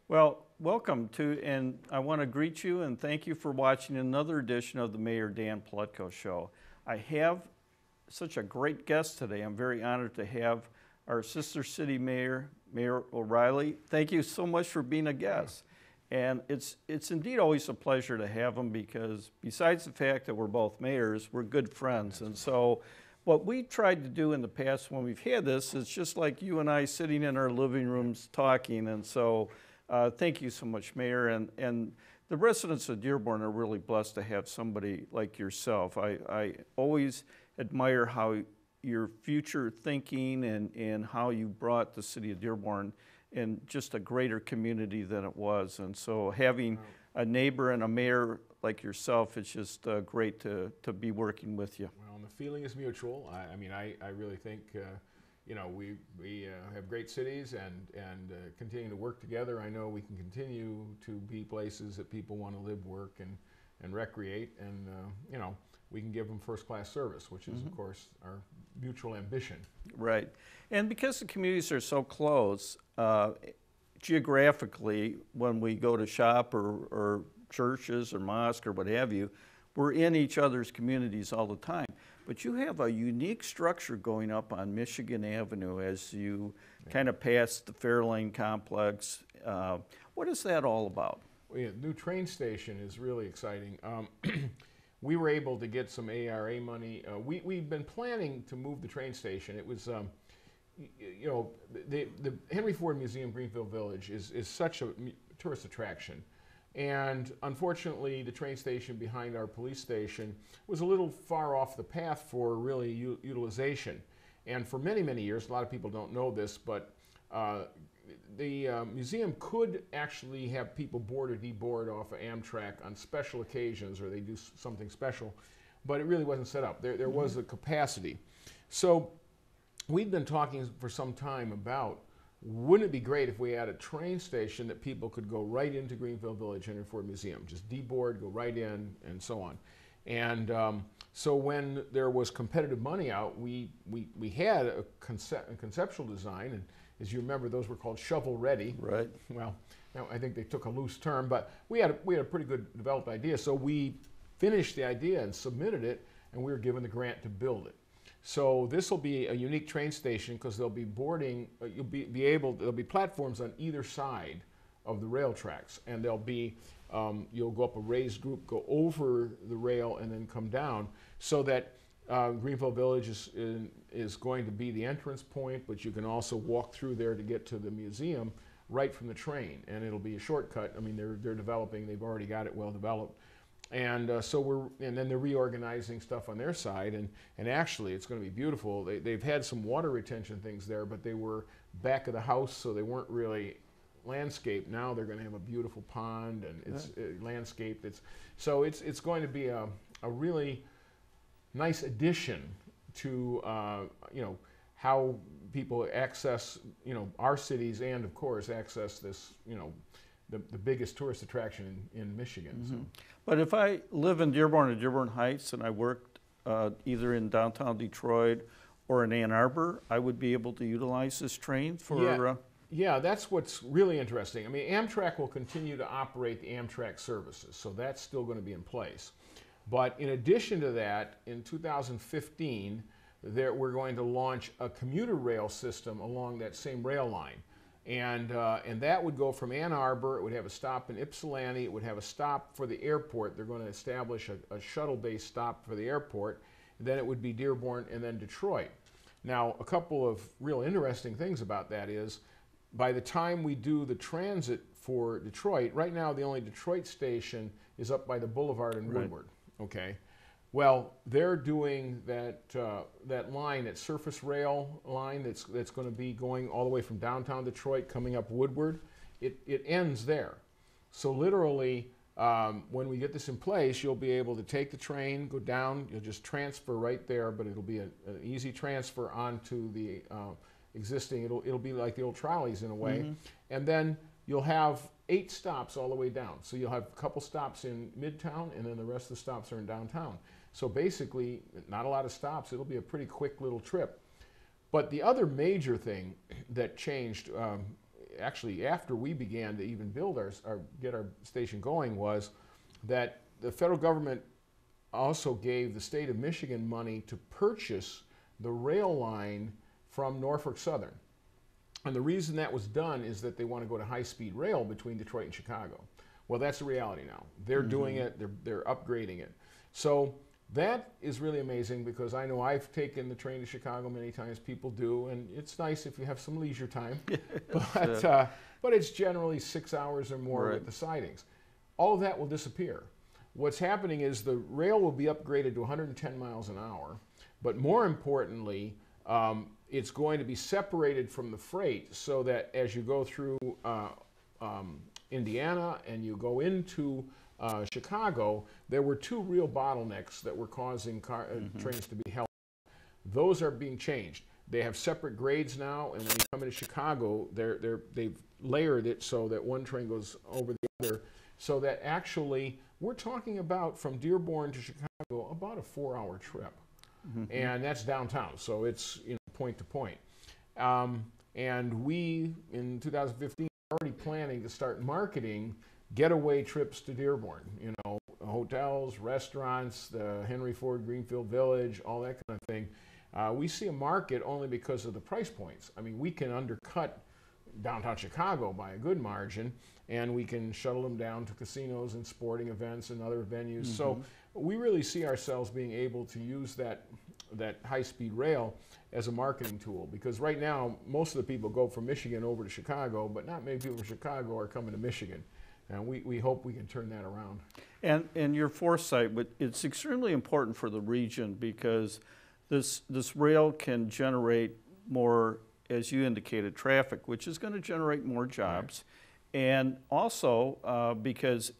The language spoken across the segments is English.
Well, welcome to, and I want to greet you and thank you for watching another edition of the Mayor Dan Paletko Show. I have such a great guest today. I'm very honored to have our sister city mayor, Mayor O'Reilly. Thank you so much for being a guest. And it's indeed always a pleasure to have him because besides the fact that we're both mayors, we're good friends. And so what we tried to do in the past when we've had this is just like you and I sitting in our living rooms talking. And so thank you so much, Mayor. And the residents of Dearborn are really blessed to have somebody like yourself. I always admire how your future thinking and how you brought the city of Dearborn in just a greater community than it was. And so having a neighbor and a mayor like yourself, it's just great to be working with you. Well, and the feeling is mutual. I mean, I really think, you know, we have great cities and continue to work together. I know we can continue to be places that people want to live, work, and recreate. And, you know, we can give them first-class service, which is, of course, our mutual ambition. Right. And because the communities are so close, geographically, when we go to shop or churches or mosque or what have you, we're in each other's communities all the time. But you have a unique structure going up on Michigan Avenue as you kind of pass the Fairlane complex. What is that all about? Well, yeah, the new train station is really exciting. We were able to get some ARA money. We've been planning to move the train station. It was, you know, the Henry Ford Museum, Greenfield Village, is such a tourist attraction. And unfortunately, the train station behind our police station was a little far off the path for really utilization. And for many, many years, a lot of people don't know this, but the museum could actually have people board or deboard off of Amtrak on special occasions, or they do something special, but it really wasn't set up. There was a capacity. So we'd been talking for some time about, wouldn't it be great if we had a train station that people could go right into Greenfield Village, Henry Ford Museum, just deboard, go right in, and so on. And so when there was competitive money out, we had a conceptual design, and as you remember, those were called shovel-ready. Right. Well, now I think they took a loose term, but we had a pretty good developed idea. So we finished the idea and submitted it, and we were given the grant to build it. So this will be a unique train station because they'll be boarding. There'll be platforms on either side of the rail tracks, and there'll be you'll go up a raised group, go over the rail, and then come down, so that Greenfield Village is going to be the entrance point, but you can also walk through there to get to the museum right from the train, and it'll be a shortcut. I mean, they're developing; they've already got it well developed, and and then they're reorganizing stuff on their side, and actually it's going to be beautiful. They've had some water retention things there, but they were back of the house, so they weren't really landscaped. Now they're going to have a beautiful pond, and it's landscaped. It's going to be a really nice addition to you know, how people access, you know, our cities, and of course access this, you know, the biggest tourist attraction in Michigan. So. But if I live in Dearborn or Dearborn Heights and I worked either in downtown Detroit or in Ann Arbor, I would be able to utilize this train for... Yeah, that's what's really interesting. I mean, Amtrak will continue to operate the Amtrak services, so that's still going to be in place. But in addition to that, in 2015, we're going to launch a commuter rail system along that same rail line. And that would go from Ann Arbor. It would have a stop in Ypsilanti. It would have a stop for the airport. They're going to establish a shuttle-based stop for the airport. Then it would be Dearborn and then Detroit. Now, a couple of real interesting things about that is, by the time we do the transit for Detroit, right now the only Detroit station is up by the boulevard in Woodward. Okay. Well, they're doing that line, that surface rail line that's going to be going all the way from downtown Detroit, coming up Woodward. It ends there. So literally, when we get this in place, you'll be able to take the train, go down. You'll just transfer right there, but it'll be an easy transfer onto the existing. It'll be like the old trolleys in a way, and then you'll have 8 stops all the way down. So you'll have a couple stops in Midtown, and then the rest of the stops are in downtown. So basically, not a lot of stops. It'll be a pretty quick little trip. But the other major thing that changed actually after we began to even build get our station going, was that the federal government also gave the state of Michigan money to purchase the rail line from Norfolk Southern. And the reason that was done is that they want to go to high-speed rail between Detroit and Chicago. Well, that's the reality now. They're doing it, they're upgrading it. So that is really amazing, because I know I've taken the train to Chicago many times, people do, and it's nice if you have some leisure time. But it's generally 6 hours or more with the sidings. All of that will disappear. What's happening is the rail will be upgraded to 110 miles an hour, but more importantly, it's going to be separated from the freight, so that as you go through Indiana and you go into Chicago, there were two real bottlenecks that were causing trains to be held. Those are being changed. They have separate grades now, and when you come into Chicago, they've layered it so that one train goes over the other, so that actually we're talking about from Dearborn to Chicago about a 4-hour trip. And that's downtown, so it's point to point. And we, in 2015, are already planning to start marketing getaway trips to Dearborn. Hotels, restaurants, the Henry Ford Greenfield Village, all that kind of thing. We see a market only because of the price points. I mean, we can undercut downtown Chicago by a good margin, and we can shuttle them down to casinos and sporting events and other venues. So we really see ourselves being able to use that high-speed rail as a marketing tool, because right now most of the people go from Michigan over to Chicago, but not many people from Chicago are coming to Michigan, and we hope we can turn that around. And your foresight, but it's extremely important for the region, because this rail can generate more, as you indicated, traffic, which is going to generate more jobs. Right. And also because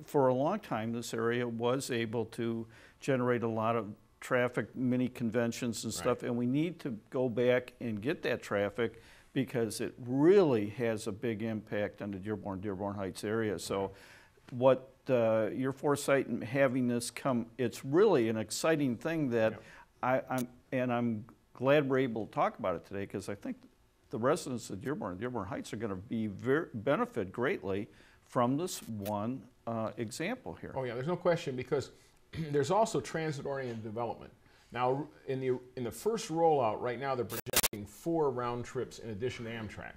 for a long time this area was able to generate a lot of traffic, mini conventions and stuff, and we need to go back and get that traffic, because it really has a big impact on the Dearborn Heights area. So what your foresight in having this come, it's really an exciting thing that I'm glad we're able to talk about it today, because I think the residents of Dearborn Heights are going to be benefit greatly from this one example here. Oh yeah, there's no question, because there's also transit-oriented development. Now, in the first rollout, right now they're projecting 4 round trips in addition to Amtrak,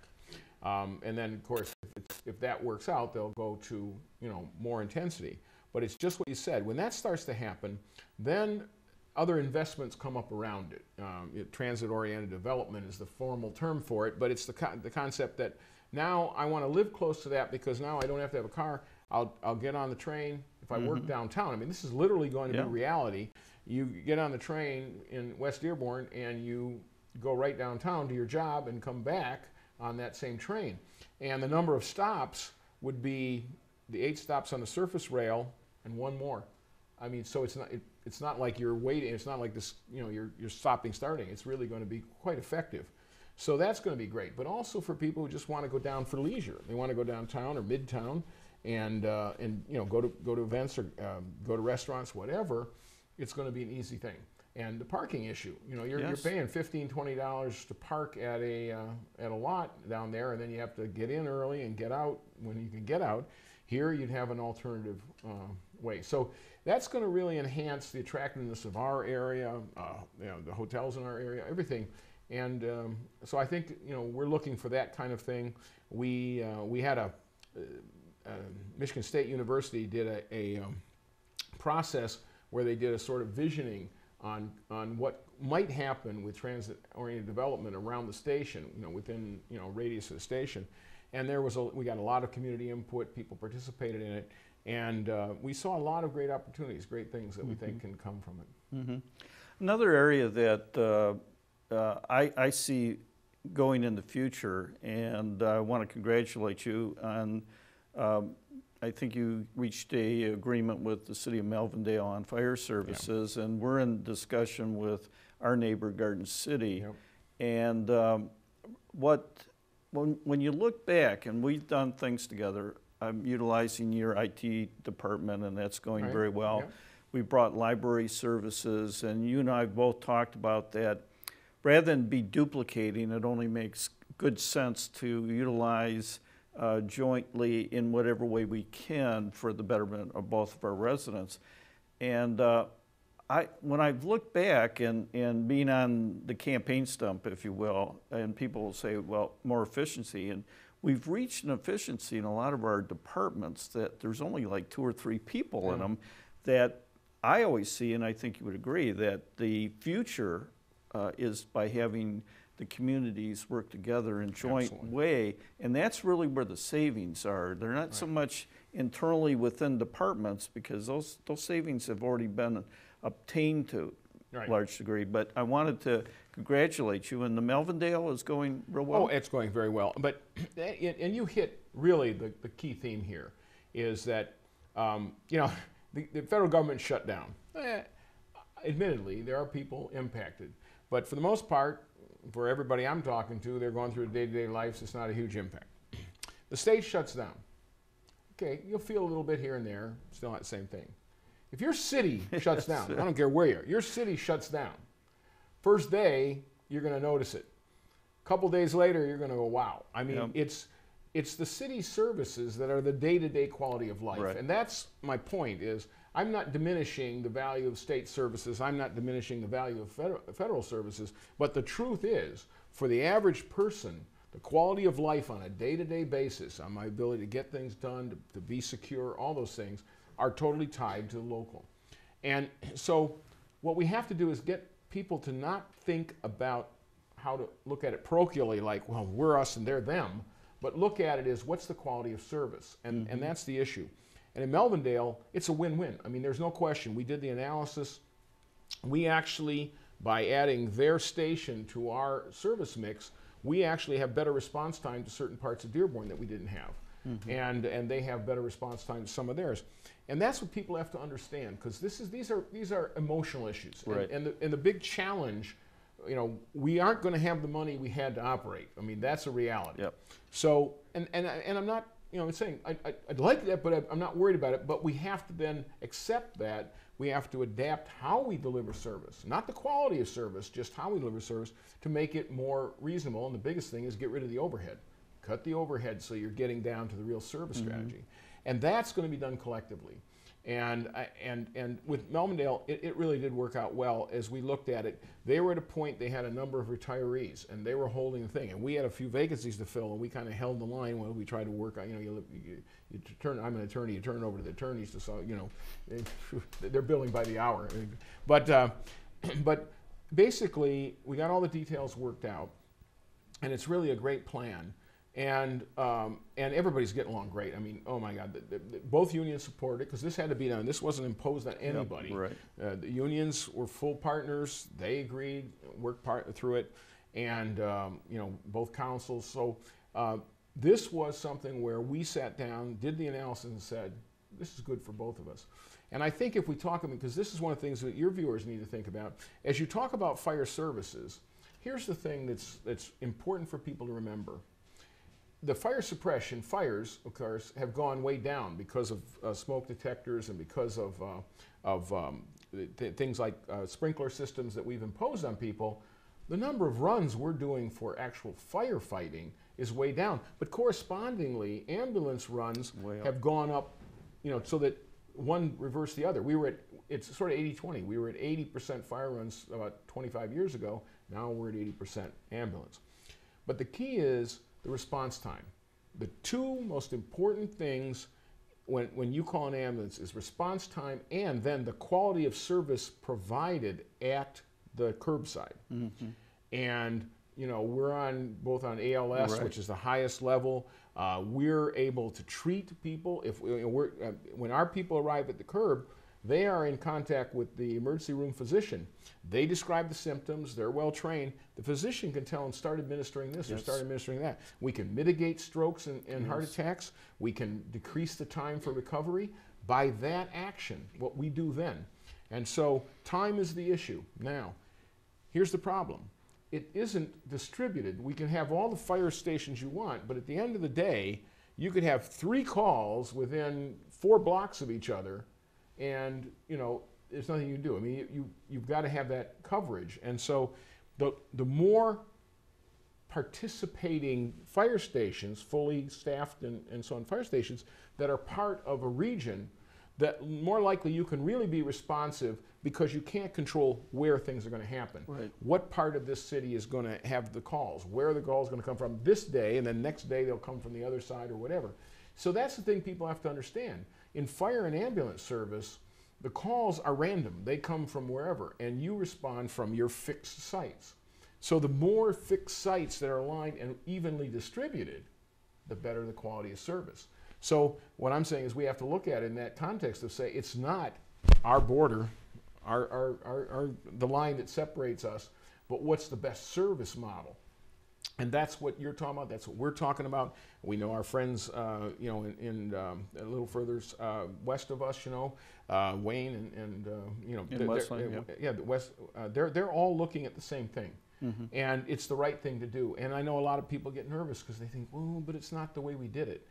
and then of course if that works out, they'll go to more intensity. But it's just what you said. When that starts to happen, then other investments come up around it. Transit-oriented development is the formal term for it, but it's the concept that now I want to live close to that, because now I don't have to have a car. I'll get on the train. If I work downtown, I mean, this is literally going to be reality. You get on the train in West Dearborn and you go right downtown to your job and come back on that same train. And the number of stops would be the 8 stops on the surface rail and 1 more. I mean, so it's not like you're waiting. It's not like this, you're stopping, starting. It's really going to be quite effective. So that's going to be great. But also for people who just want to go down for leisure. They want to go downtown or midtown and go to events or go to restaurants, whatever. It's going to be an easy thing. And the parking issue, you're paying $15, $20 to park at a lot down there, and then you have to get in early and get out when you can get out. Here you'd have an alternative way. So that's going to really enhance the attractiveness of our area, the hotels in our area, everything. And so I think we're looking for that kind of thing. We had Michigan State University did a process where they did a sort of visioning on what might happen with transit-oriented development around the station, within radius of the station. And we got a lot of community input. People participated in it, and we saw a lot of great opportunities, great things that we think can come from it. Another area that I see going in the future, and I want to congratulate you on. I think you reached an agreement with the city of Melvindale on fire services, and we're in discussion with our neighbor Garden City. And when you look back, and we've done things together, I'm utilizing your IT department, and that's going very well. We brought library services, and you and I have both talked about that. Rather than be duplicating, it only makes good sense to utilize jointly in whatever way we can for the betterment of both of our residents. And when I've looked back and being on the campaign stump, if you will, and people will say, well, more efficiency, and we've reached an efficiency in a lot of our departments that there's only like 2 or 3 people in them, that I always see, and I think you would agree, that the future is by having the communities work together in joint way, and that's really where the savings are. They're not so much internally within departments, because those savings have already been obtained to a large degree. But I wanted to congratulate you, and the Melvindale is going real well. Oh, it's going very well. But and you hit really the key theme here is that you know, the federal government shut down. Admittedly, there are people impacted, but for the most part, for everybody I'm talking to, they're going through day-to-day lives. It's not a huge impact. The state shuts down. Okay, you'll feel a little bit here and there. Still not the same thing. If your city shuts down, I don't care where you are, your city shuts down. First day, you're going to notice it. A couple days later, you're going to go, wow. I mean, it's the city services that are the day-to-day quality of life. And that's my point is, I'm not diminishing the value of state services. I'm not diminishing the value of federal services. But the truth is, for the average person, the quality of life on a day-to-day basis, on my ability to get things done, to be secure, all those things, are totally tied to the local. And so what we have to do is get people to not think about how to look at it parochially, like, well, we're us and they're them, but look at it as what's the quality of service. And that's the issue. And in Melvindale, it's a win-win. I mean, there's no question. We did the analysis. We actually, by adding their station to our service mix, we actually have better response time to certain parts of Dearborn that we didn't have. And they have better response time to some of theirs. And that's what people have to understand, because these are emotional issues. And the big challenge, you know, we aren't going to have the money we had to operate. I mean, that's a reality. So, and I'm not, you know, I'm saying I'd like that, but I'm not worried about it. But we have to then accept that we have to adapt how we deliver service, not the quality of service, just how we deliver service, to make it more reasonable. And the biggest thing is get rid of the overhead. Cut the overhead so you're getting down to the real service strategy. And that's going to be done collectively. And with Melvindale, it really did work out well. As we looked at it, they were at a point, they had a number of retirees, and they were holding the thing. And we had a few vacancies to fill, and we kind of held the line while we tried to work on, you know, you turn, I'm an attorney, you turn it over to the attorneys to solve, you know, they're billing by the hour. But basically, we got all the details worked out, and it's really a great plan. And everybody's getting along great. I mean, oh my God, both unions supported it, because this had to be done. This wasn't imposed on anybody. The unions were full partners. They agreed, worked through it, and you know, both councils. So this was something where we sat down, did the analysis, and said, this is good for both of us. And I think if we talk about, because this is one of the things that your viewers need to think about, as you talk about fire services, here's the thing that's important for people to remember. The fire suppression, fires, of course, have gone way down because of smoke detectors and because of things like sprinkler systems that we've imposed on people. The number of runs we're doing for actual firefighting is way down. But correspondingly, ambulance runs have gone up, you know, so that one reversed the other. We were at, it's sort of 80-20. We were at 80% fire runs about 25 years ago. Now we're at 80% ambulance. But the key is the response time. The two most important things when you call an ambulance is response time, and then the quality of service provided at the curbside. And you know, we're on both on ALS, which is the highest level. We're able to treat people. If when our people arrive at the curb, they are in contact with the emergency room physician. They describe the symptoms. They're well trained. The physician can tell them, start administering this or start administering that. We can mitigate strokes and heart attacks. We can decrease the time for recovery by that action, what we do then. And so time is the issue. Now, here's the problem. It isn't distributed. We can have all the fire stations you want, but at the end of the day, you could have 3 calls within 4 blocks of each other, and you know, there's nothing you can do. I mean, you've got to have that coverage. And so the more participating fire stations, fully staffed and so on, fire stations that are part of a region that more likely you can really be responsive because you can't control where things are going to happen. Right. What part of this city is going to have the calls? Where are the calls going to come from this day, and then next day they'll come from the other side or whatever. So that's the thing people have to understand. In fire and ambulance service, the calls are random. They come from wherever, and you respond from your fixed sites. So the more fixed sites that are aligned and evenly distributed, the better the quality of service. So what I'm saying is we have to look at it in that context of say it's not our border, the line that separates us, but what's the best service model? And that's what you're talking about. That's what we're talking about. We know our friends, you know, in a little further west of us, you know, Wayne and you know, In Westland, yeah, the West. They're all looking at the same thing, and it's the right thing to do. And I know a lot of people get nervous because they think, well, but it's not the way we did it.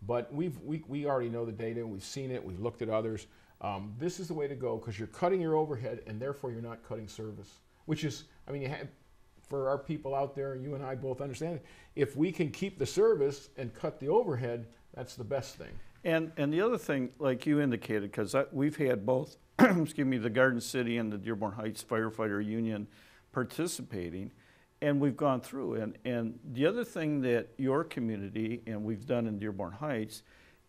But we already know the data. We've seen it. We've looked at others. This is the way to go because you're cutting your overhead, and therefore you're not cutting service. Which is, I mean, you have. For our people out there, you and I both understand it, if we can keep the service and cut the overhead, that's the best thing. And the other thing, like you indicated, because we've had both, excuse me, the Garden City and the Dearborn Heights Firefighter Union participating, and we've gone through. And the other thing that your community, and we've done in Dearborn Heights,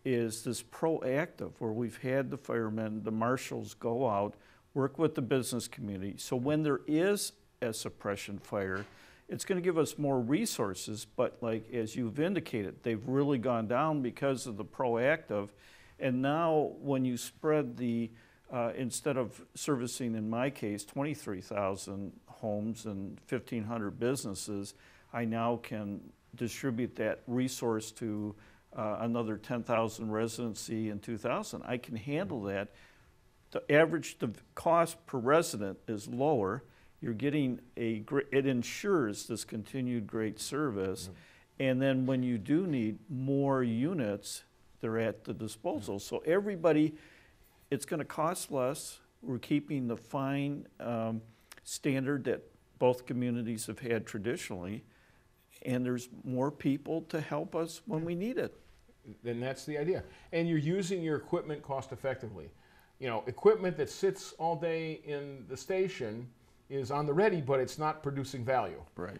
is this proactive, where we've had the firemen, the marshals go out, work with the business community. So when there is a suppression fire, it's going to give us more resources, but like as you've indicated, they've really gone down because of the proactive. And now when you spread the, instead of servicing, in my case, 23,000 homes and 1,500 businesses, I now can distribute that resource to another 10,000 residency and 2,000. I can handle that. The cost per resident is lower. You're getting it ensures this continued great service. And then when you do need more units, they're at the disposal. So everybody, it's going to cost less. We're keeping the fine standard that both communities have had traditionally. And there's more people to help us when we need it. Then that's the idea. And you're using your equipment cost effectively. You know, equipment that sits all day in the station is on the ready, but it's not producing value. Right.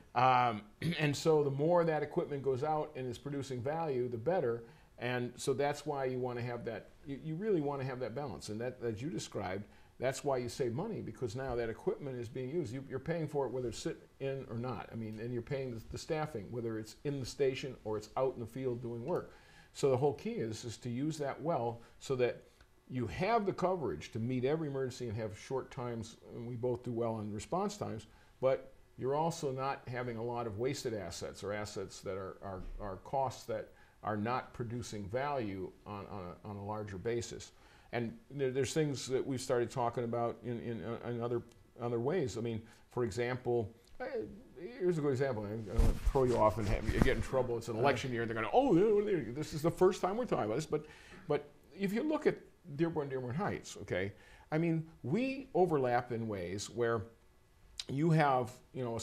And so the more that equipment goes out and is producing value, the better. And so that's why you want to have that, you really want to have that balance. And that, as you described, that's why you save money, because now that equipment is being used. You're paying for it whether it's sit in or not. I mean, and you're paying the staffing, whether it's in the station or it's out in the field doing work. So the whole key is to use that well so that you have the coverage to meet every emergency and have short times, and we both do well on response times, but you're also not having a lot of wasted assets or assets that are costs that are not producing value on a larger basis. And there's things that we've started talking about in other ways. I mean, for example, here's a good example. I don't want to throw you off and have you get in trouble. It's an election year. They're going, oh, this is the first time we're talking about this. But if you look at Dearborn Heights, okay? I mean, we overlap in ways where you have, you know,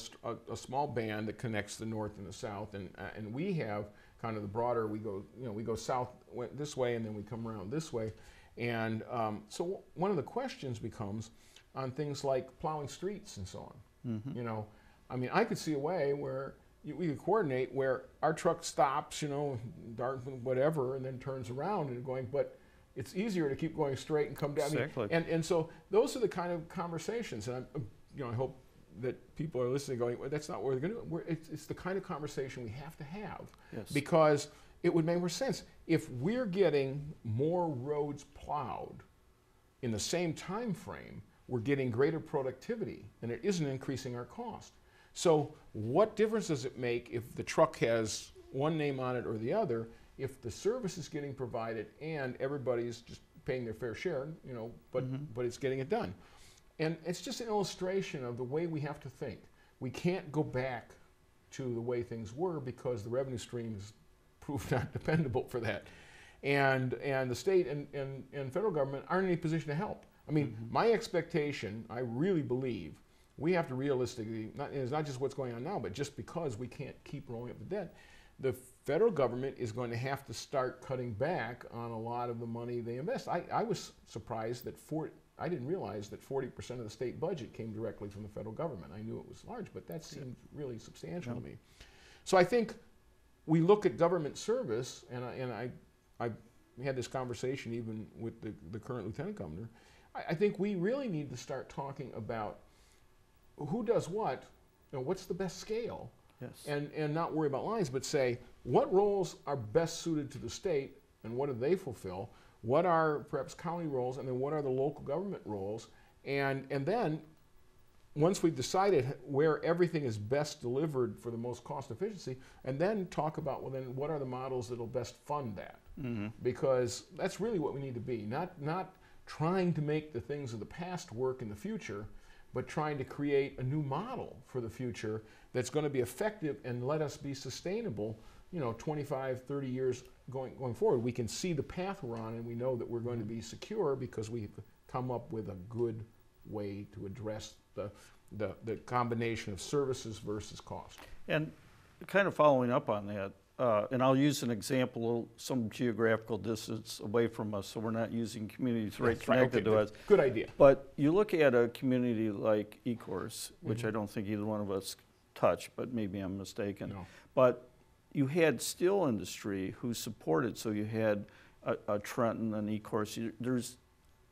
a small band that connects the north and the south, and we have kind of the broader. We go south this way, and then we come around this way, and so one of the questions becomes on things like plowing streets and so on. You know, I mean, I could see a way where we could coordinate where our truck stops, you know, Dartmouth, whatever, and then turns around and going, but it's easier to keep going straight and come down. Exactly. I mean, and so those are the kind of conversations, and I hope that people are listening going, well, that's not what we're going to do. It's the kind of conversation we have to have. Yes. Because it would make more sense. If we're getting more roads plowed in the same time frame, we're getting greater productivity, and it isn't increasing our cost. So what difference does it make if the truck has one name on it or the other, if the service is getting provided and everybody's just paying their fair share, you know, but it's getting it done. And it's just an illustration of the way we have to think. We can't go back to the way things were because the revenue stream is proved not dependable for that. And the state and federal government aren't in any position to help. I mean, my expectation, I really believe, we have to realistically, it's not just what's going on now, but just because we can't keep rolling up the debt, the federal government is going to have to start cutting back on a lot of the money they invest. I was surprised that I didn't realize that 40% of the state budget came directly from the federal government. I knew it was large, but that seemed really substantial to me. So I think we look at government service, and I had this conversation even with the current lieutenant governor. I think we really need to start talking about who does what, what's the best scale, and not worry about lines, but say what roles are best suited to the state and what do they fulfill, what are perhaps county roles, and then what are the local government roles, and then once we've decided where everything is best delivered for the most cost efficiency, and then talk about, well, then what are the models that will best fund that? Because that's really what we need to be, not trying to make the things of the past work in the future, but trying to create a new model for the future that's going to be effective and let us be sustainable, 25, 30 years going forward. We can see the path we're on, and we know that we're going to be secure because we've come up with a good way to address the combination of services versus cost. And kind of following up on that, and I'll use an example, some geographical distance away from us, so we're not using communities right connected to us. Good idea. But you look at a community like Ecorse, which I don't think either one of us touch, but maybe I'm mistaken. No. But you had steel industry who supported, so you had a Trenton and Ecorse.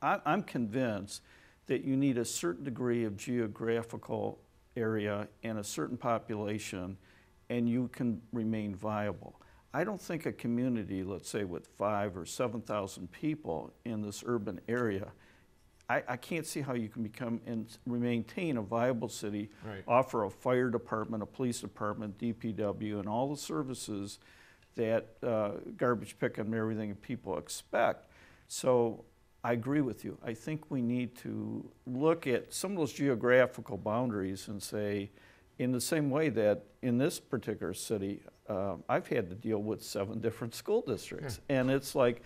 I'm convinced that you need a certain degree of geographical area and a certain population, and you can remain viable. I don't think a community, let's say with 5,000 or 7,000 people in this urban area, I can't see how you can become and maintain a viable city, offer a fire department, a police department, DPW, and all the services that garbage pickup and everything people expect. So I agree with you. I think we need to look at some of those geographical boundaries and say, in the same way that in this particular city, I've had to deal with 7 different school districts. And it's like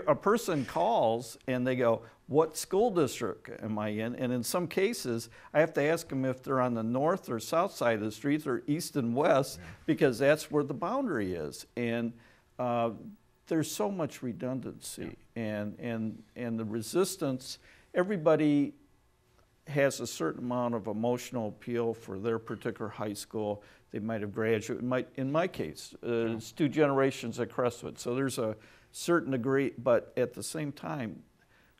a person calls and they go, what school district am I in? And in some cases, I have to ask them if they're on the north or south side of the streets or east and west, because that's where the boundary is. And there's so much redundancy and the resistance. Everybody has a certain amount of emotional appeal for their particular high school. They might have graduated, in my case, it's 2 generations at Crestwood. So there's a certain degree, but at the same time,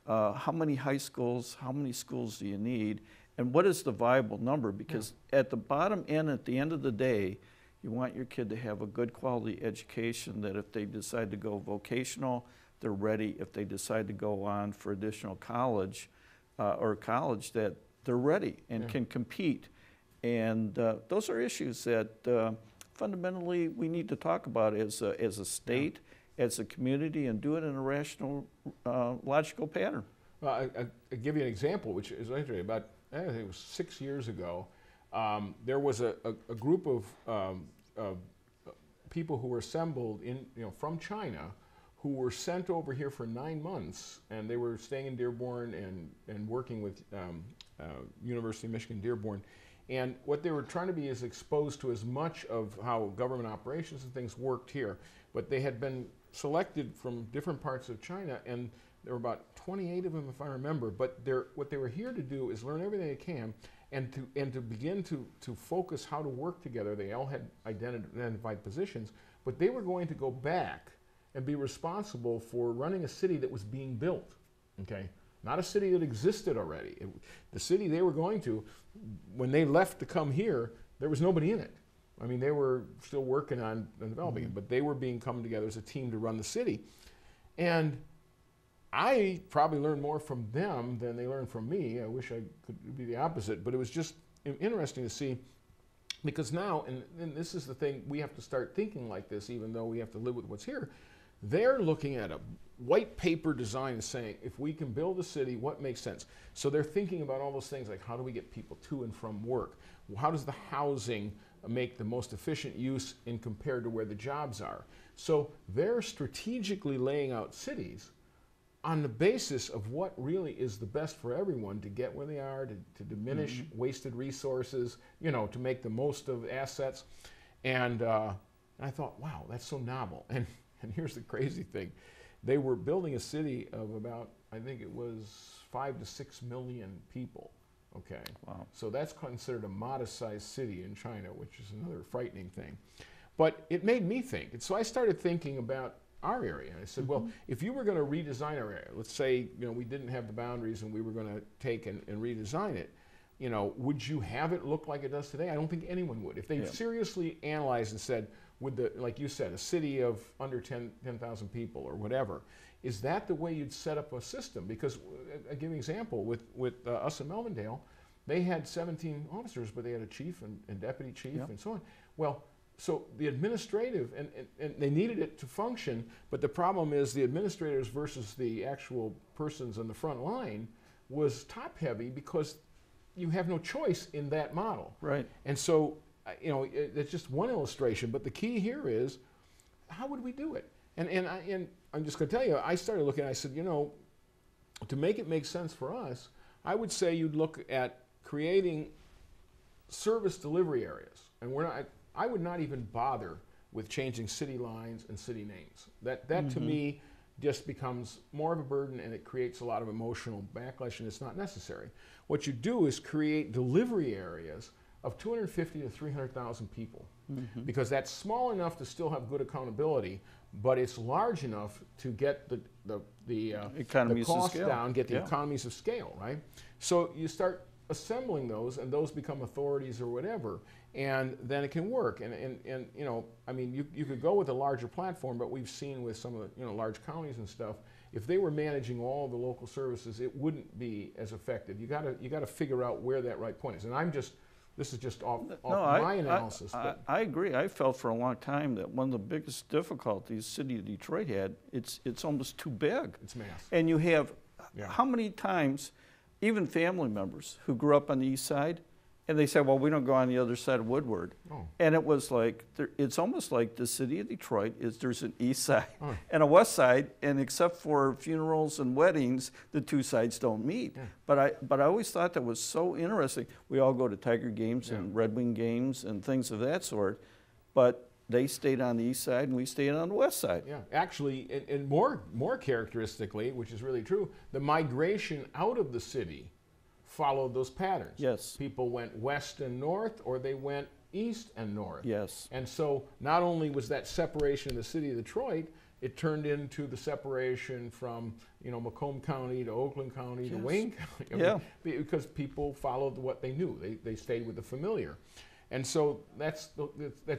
how many high schools, how many schools do you need? And what is the viable number? Because at the bottom end, at the end of the day, you want your kid to have a good quality education that if they decide to go vocational, they're ready. If they decide to go on for additional college, that they're ready and can compete. And those are issues that fundamentally we need to talk about as a state, as a community, and do it in a rational, logical pattern. Well, I'll give you an example, which is interesting. About, I think it was 6 years ago, there was a group of people who were assembled from China, who were sent over here for 9 months, and they were staying in Dearborn and working with University of Michigan Dearborn. And what they were trying to be is exposed to as much of how government operations and things worked here. But they had been selected from different parts of China, and there were about 28 of them, if I remember. But what they were here to do is learn everything they can, and to begin to focus how to work together. They all had identified positions, but they were going to go back and be responsible for running a city that was being built, okay? Not a city that existed already. The city they were going to, when they left to come here, there was nobody in it. I mean, they were still working on developing it, but they were coming together as a team to run the city. And I probably learned more from them than they learned from me. I wish I could be the opposite, but it was just interesting to see, because now, and this is the thing, we have to start thinking like this, even though we have to live with what's here. They're looking at a white paper design and saying, if we can build a city, what makes sense? So they're thinking about all those things, like how do we get people to and from work? How does the housing make the most efficient use in compared to where the jobs are? So they're strategically laying out cities on the basis of what really is the best for everyone to get where they are, to diminish wasted resources, you know, to make the most of assets. And I thought, wow, that's so novel. And here's the crazy thing. They were building a city of about, I think it was 5 to 6 million people. Okay. Wow. So that's considered a modest-sized city in China, which is another frightening thing. But it made me think. And so I started thinking about our area. I said, well, if you were going to redesign our area, let's say, you know, we didn't have the boundaries and we were going to take and redesign it, you know, would you have it look like it does today? I don't think anyone would. If they seriously analyzed and said, with the, like you said, a city of under 10,000 people or whatever, is that the way you'd set up a system? Because I give you an example with us in Melvindale, they had 17 officers, but they had a chief and deputy chief and so on. Well, so the administrative, and they needed it to function, but the problem is the administrators versus the actual persons on the front line was top heavy because you have no choice in that model. Right. And so, you know, it's just one illustration, but the key here is, how would we do it? And I'm just going to tell you, I started looking, I said, you know, to make it make sense for us, I would say you'd look at creating service delivery areas. And I would not even bother with changing city lines and city names. That to me just becomes more of a burden, and it creates a lot of emotional backlash, and it's not necessary. What you do is create delivery areas of 250 to 300,000 people, because that's small enough to still have good accountability, but it's large enough to get the cost down, get the economies of scale, right? So you start assembling those, and those become authorities or whatever, and then it can work. And you know, I mean, you could go with a larger platform, but we've seen with some of the, you know, large counties and stuff, if they were managing all the local services, it wouldn't be as effective. You gotta figure out where that right point is. And this is just off my analysis. I agree. I felt for a long time that one of the biggest difficulties the city of Detroit had, it's almost too big. It's mass. And you have, how many times, even family members who grew up on the east side, and they said, well, we don't go on the other side of Woodward. And it was like, it's almost like the city of Detroit there's an east side and a west side, and except for funerals and weddings, the two sides don't meet. But I always thought that was so interesting. We all go to Tiger games and Red Wing games and things of that sort, but they stayed on the east side and we stayed on the west side. Yeah, actually, and more characteristically, which is really true, the migration out of the city followed those patterns. Yes. People went west and north, or they went east and north. Yes. And so not only was that separation of the city of Detroit, it turned into the separation from, you know, Macomb County to Oakland County to Wayne County. I mean, because people followed what they knew. They stayed with the familiar. And so that's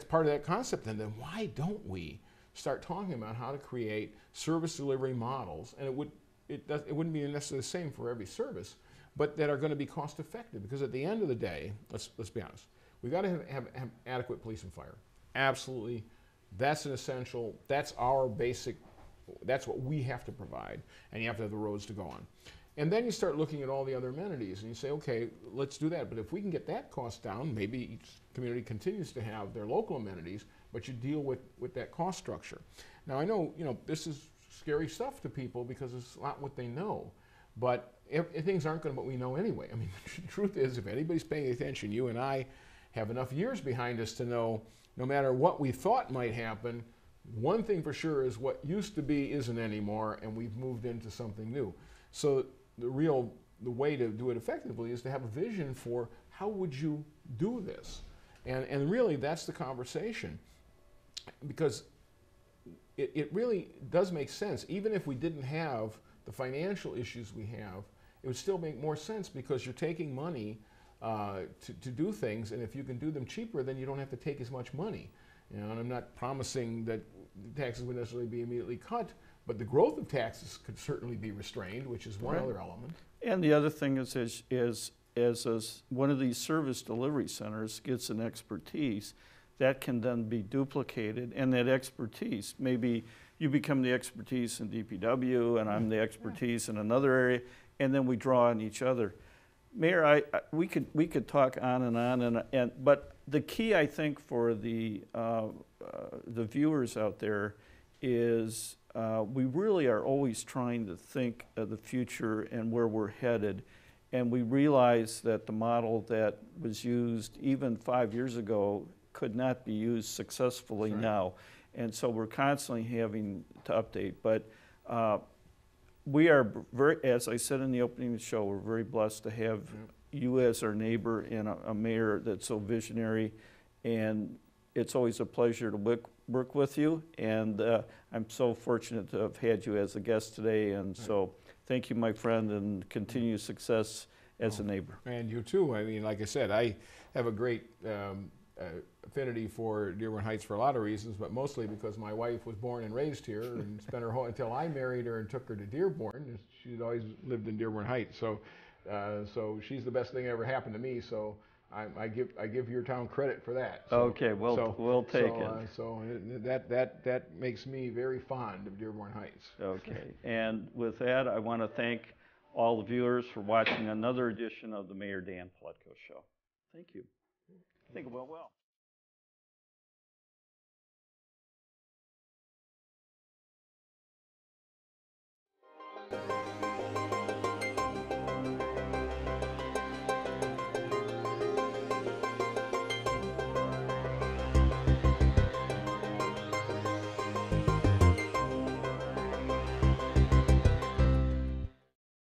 part of that concept. And then why don't we start talking about how to create service delivery models? And it wouldn't be necessarily the same for every service, but that are going to be cost effective. Because at the end of the day, let's be honest, we've got to have adequate police and fire. Absolutely. That's an essential, that's our basic, that's what we have to provide, and you have to have the roads to go on. And then you start looking at all the other amenities, and you say, okay, let's do that. But if we can get that cost down, maybe each community continues to have their local amenities, but you deal with that cost structure. Now I know, you know, this is scary stuff to people because it's not what they know, but if things aren't going to what we know anyway. I mean, the truth is, if anybody's paying attention, you and I have enough years behind us to know no matter what we thought might happen, one thing for sure is what used to be isn't anymore, and we've moved into something new. So the way to do it effectively is to have a vision for how would you do this. And really that's the conversation, because it really does make sense. Even if we didn't have the financial issues we have, it would still make more sense because you're taking money to do things, and if you can do them cheaper, then you don't have to take as much money. You know, and I'm not promising that taxes would necessarily be immediately cut, but the growth of taxes could certainly be restrained, which is one other element. And the other thing is as one of these service delivery centers gets an expertise, that can then be duplicated, and that expertise, maybe you become the expertise in DPW, and I'm the expertise in another area, and then we draw on each other. Mayor, we could talk on and on, but the key, I think, for the viewers out there is we really are always trying to think of the future and where we're headed. And we realize that the model that was used even 5 years ago could not be used successfully now. And so we're constantly having to update. But we are very, as I said in the opening of the show, we're very blessed to have you as our neighbor and a mayor that's so visionary. And it's always a pleasure to work with you. And I'm so fortunate to have had you as a guest today. And so thank you, my friend, and continued success as a neighbor. And you too. I mean, like I said, I have a great affinity for Dearborn Heights for a lot of reasons, but mostly because my wife was born and raised here and spent her whole, until I married her and took her to Dearborn. She'd always lived in Dearborn Heights, so so she's the best thing that ever happened to me. So I give your town credit for that. So, Okay, we'll take it. So that makes me very fond of Dearborn Heights. Okay, and with that, I want to thank all the viewers for watching another edition of the Mayor Dan Paletko Show. Thank you. I think it went well.